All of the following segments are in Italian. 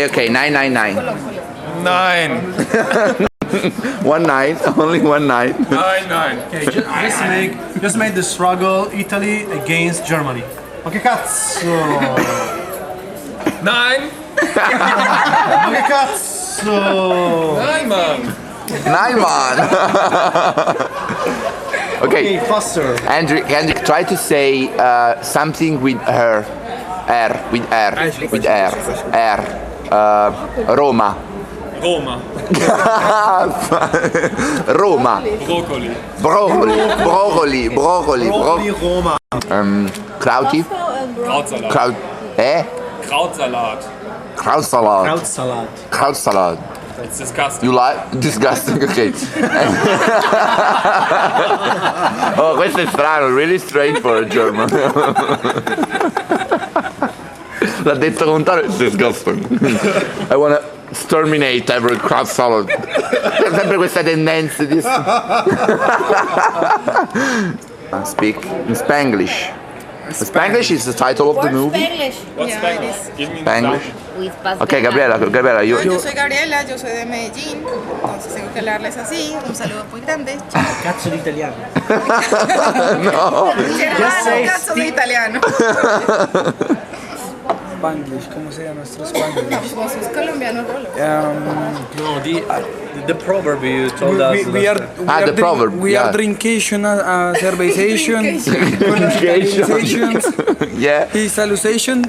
Okay, 999. 9. One night, only one night. 9. Okay, just make the struggle Italy against Germany. Ma che cazzo? 9. Ma che cazzo? 9 man. Nine man. Okay, Okay, faster. Andrew, try to say something with her. With R. Roma. Roma. Roma. Broccoli. Broccoli. Roma. Krauti. Krautsalat. Krautsalat. Krautsalat. Krautsalat. It's disgusting. You like? Disgusting, ok. Oh, questo è strano, really strange for a German. L'ha detto con tale disgusting. I wanna exterminate every crab salad. C'è sempre questa tendenza di... Speak in Spanglish. Spanglish is the title of the movie. Spanglish. What's Yeah, Spanglish? it is. Give me Spanglish. With pasta. Ok, Gabriela, Yo soy Gabriela, yo soy de Medellín, entonces tengo que hablarles así. Un saludo muy grande. Chao. Cazzo di italiano. No. Hermano, cazzo de italiano. Spanglish, ¿cómo sería nuestro No, Spanglish? pues vos sos colombiano, Rolo. No, the proverb you told us. We are, The proverb. we yeah. are drinking servization, Yeah. salutations.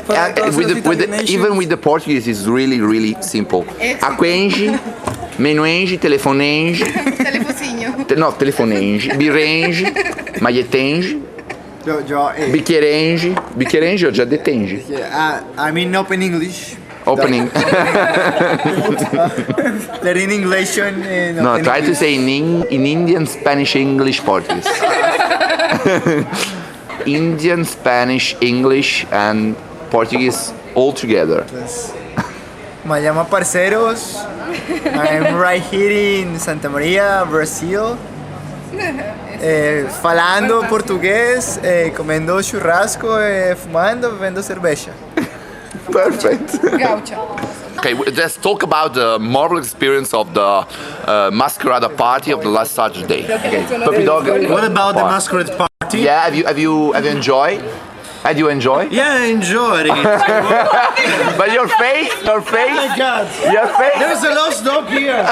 Even with the Portuguese, it's really simple. Aquenge, menuenge, telefonenge, Telefocinho. telefonenge, birenge, maglietenge, bicchierenge. Bicchierenge ho già detenge. I mean open English. Opening. Learning English and No, try to say in Indian, Spanish, English, Portuguese. Indian, Spanish, English, and Portuguese all together. Me llamo Parceros. I'm right here in Santa Maria, Brazil. Falando português, comendo churrasco, fumando, bebendo cerveja. Perfect. Gaucho. Okay, let's talk about the moral experience of the Masquerada party of the last Saturday. Okay. Puppy dog. What about the masquerade party? Yeah, have you enjoyed? Had you enjoy? Yeah, I enjoyed it. But your face, Oh my God. your face. There's a lost dog here.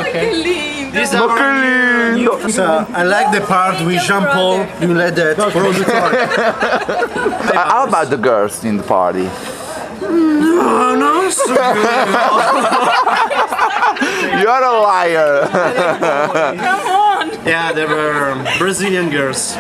Che lindo. This is our new. So, I like the part with Jean Paul. You let that for all the time. How about the girls in the party? Oh no, so You're a liar. yeah, they were Brazilian girls.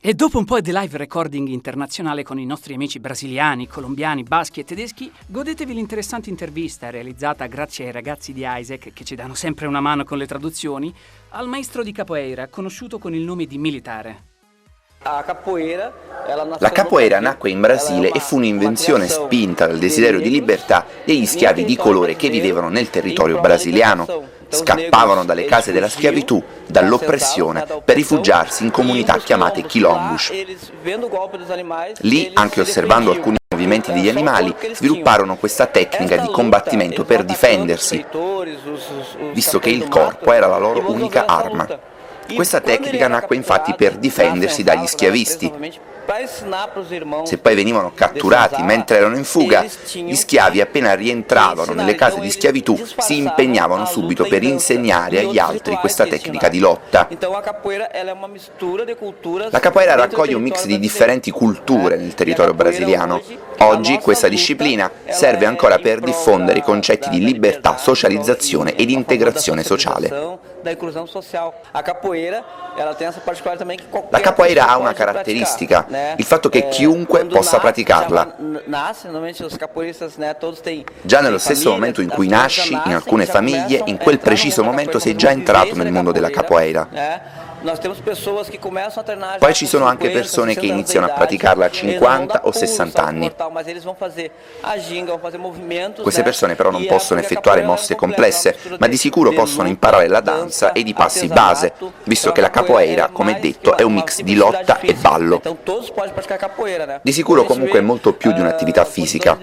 E dopo un po' di live recording internazionale con i nostri amici brasiliani, colombiani, baschi e tedeschi, godetevi l'interessante intervista realizzata grazie ai ragazzi di Isaac, che ci danno sempre una mano con le traduzioni, al maestro di capoeira, conosciuto con il nome di Militare. La capoeira nacque in Brasile e fu un'invenzione spinta dal desiderio di libertà degli schiavi di colore che vivevano nel territorio brasiliano. Scappavano dalle case della schiavitù, dall'oppressione, per rifugiarsi in comunità chiamate quilombos. Lì, anche osservando alcuni movimenti degli animali, svilupparono questa tecnica di combattimento per difendersi, visto che il corpo era la loro unica arma. Questa tecnica nacque infatti per difendersi dagli schiavisti. Se poi venivano catturati mentre erano in fuga, gli schiavi appena rientravano nelle case di schiavitù si impegnavano subito per insegnare agli altri questa tecnica di lotta. La capoeira raccoglie un mix di differenti culture nel territorio brasiliano. Oggi questa disciplina serve ancora per diffondere i concetti di libertà, socializzazione ed integrazione sociale. La capoeira ha una caratteristica, il fatto che chiunque possa praticarla. Già nello stesso momento in cui nasci, in alcune famiglie, in quel preciso momento sei già entrato nel mondo della capoeira. Poi ci sono anche persone che iniziano a praticarla a 50 o 60 anni. Queste persone però non possono effettuare mosse complesse, ma di sicuro possono imparare la danza ed i passi base, visto che la capoeira, come detto, è un mix di lotta e ballo. Di sicuro comunque è molto più di un'attività fisica.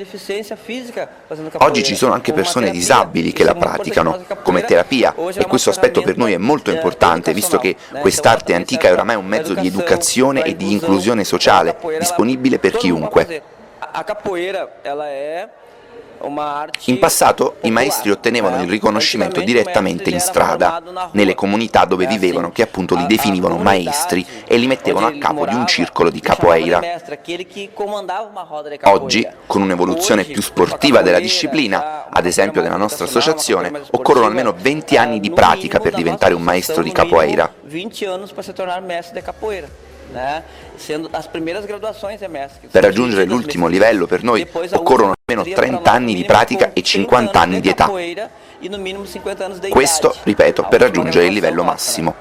Oggi ci sono anche persone disabili che la praticano come terapia e questo aspetto per noi è molto importante, visto che quest'arte antica è oramai un mezzo di educazione e di inclusione sociale, disponibile per chiunque. In passato i maestri ottenevano il riconoscimento direttamente in strada, nelle comunità dove vivevano, che appunto li definivano maestri e li mettevano a capo di un circolo di capoeira. Oggi, con un'evoluzione più sportiva della disciplina, ad esempio della nostra associazione, occorrono almeno 20 anni di pratica per diventare un maestro di capoeira. Per raggiungere l'ultimo livello per noi occorrono almeno 30 anni di pratica e 50 anni di età. Questo, ripeto, per raggiungere il livello massimo.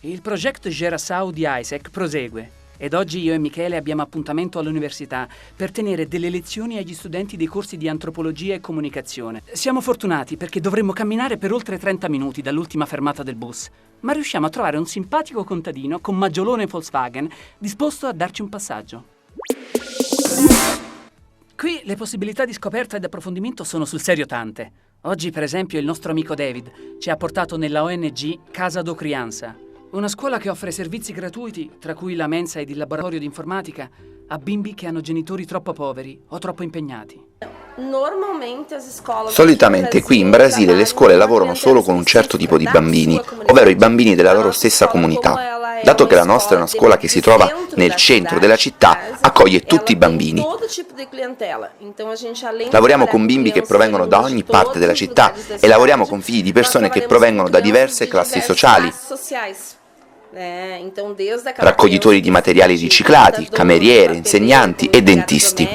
Il progetto Geração di Isaac prosegue ed oggi io e Michele abbiamo appuntamento all'università per tenere delle lezioni agli studenti dei corsi di antropologia e comunicazione. Siamo fortunati perché dovremmo camminare per oltre 30 minuti dall'ultima fermata del bus, ma riusciamo a trovare un simpatico contadino con maggiolone Volkswagen disposto a darci un passaggio. Qui le possibilità di scoperta ed approfondimento sono sul serio tante. Oggi, per esempio, il nostro amico David ci ha portato nella ONG Casa do Criança, una scuola che offre servizi gratuiti, tra cui la mensa ed il laboratorio di informatica, a bimbi che hanno genitori troppo poveri o troppo impegnati. Solitamente qui in Brasile le scuole lavorano solo con un certo tipo di bambini, ovvero i bambini della loro stessa comunità. Dato che la nostra è una scuola che si trova nel centro della città, accoglie tutti i bambini. Lavoriamo con bimbi che provengono da ogni parte della città e lavoriamo con figli di persone che provengono da diverse classi sociali. Raccoglitori di materiali riciclati, cameriere, insegnanti e dentisti.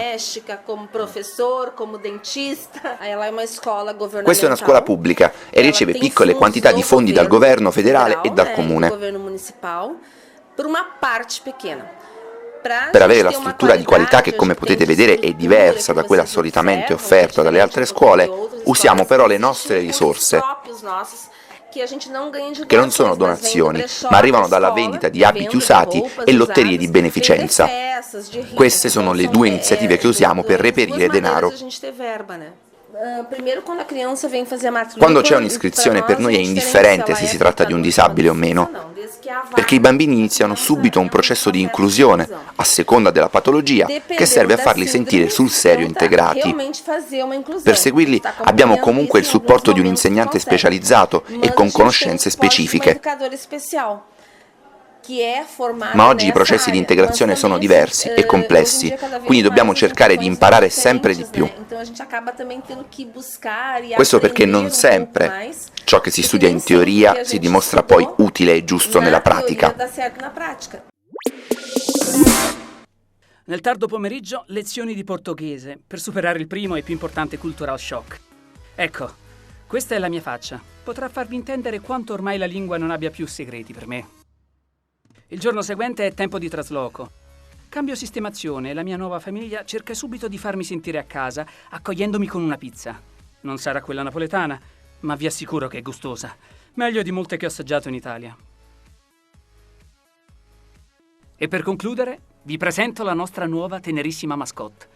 Questa è una scuola pubblica e riceve piccole quantità di fondi dal governo federale e dal comune. Per avere la struttura di qualità che, come potete vedere, è diversa da quella solitamente offerta dalle altre scuole, usiamo però le nostre risorse, che non sono donazioni, ma arrivano dalla vendita di abiti usati e lotterie di beneficenza. Queste sono le due iniziative che usiamo per reperire denaro. Quando c'è un'iscrizione per noi è indifferente se si tratta di un disabile o meno, perché i bambini iniziano subito un processo di inclusione, a seconda della patologia, che serve a farli sentire sul serio integrati. Per seguirli abbiamo comunque il supporto di un insegnante specializzato e con conoscenze specifiche. Ma oggi i processi di integrazione sono diversi e complessi, quindi dobbiamo cercare di imparare sempre di più. Questo perché non sempre ciò che si studia in teoria si dimostra poi utile e giusto nella pratica. Nel tardo pomeriggio, lezioni di portoghese per superare il primo e più importante cultural shock. Ecco, questa è la mia faccia. Potrà farvi intendere quanto ormai la lingua non abbia più segreti per me. Il giorno seguente è tempo di trasloco. Cambio sistemazione e la mia nuova famiglia cerca subito di farmi sentire a casa, accogliendomi con una pizza. Non sarà quella napoletana, ma vi assicuro che è gustosa. Meglio di molte che ho assaggiato in Italia. E per concludere, vi presento la nostra nuova tenerissima mascotte.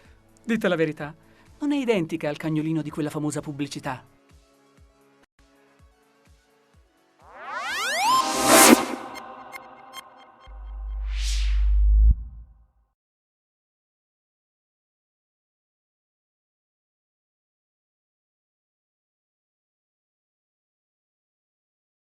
Dite la verità, non è identica al cagnolino di quella famosa pubblicità.